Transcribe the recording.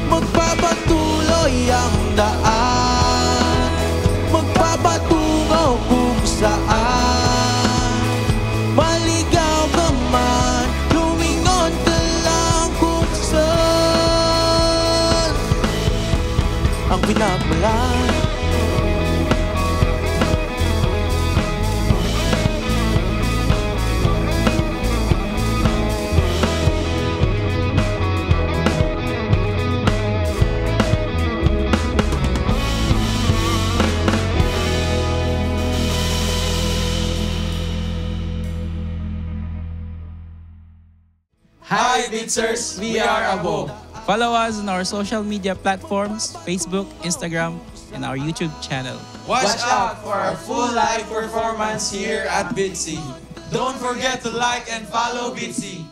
Magpapatuloy ang daan, magpapatungo kung saan. Maligaw ka man, lumingon ka lang kung saan ang pinagmulan. Hi Beatsers, we are Abo. Follow us on our social media platforms, Facebook, Instagram, and our YouTube channel. Watch out for our full live performance here at Bitsy. Don't forget to like and follow Bitsy.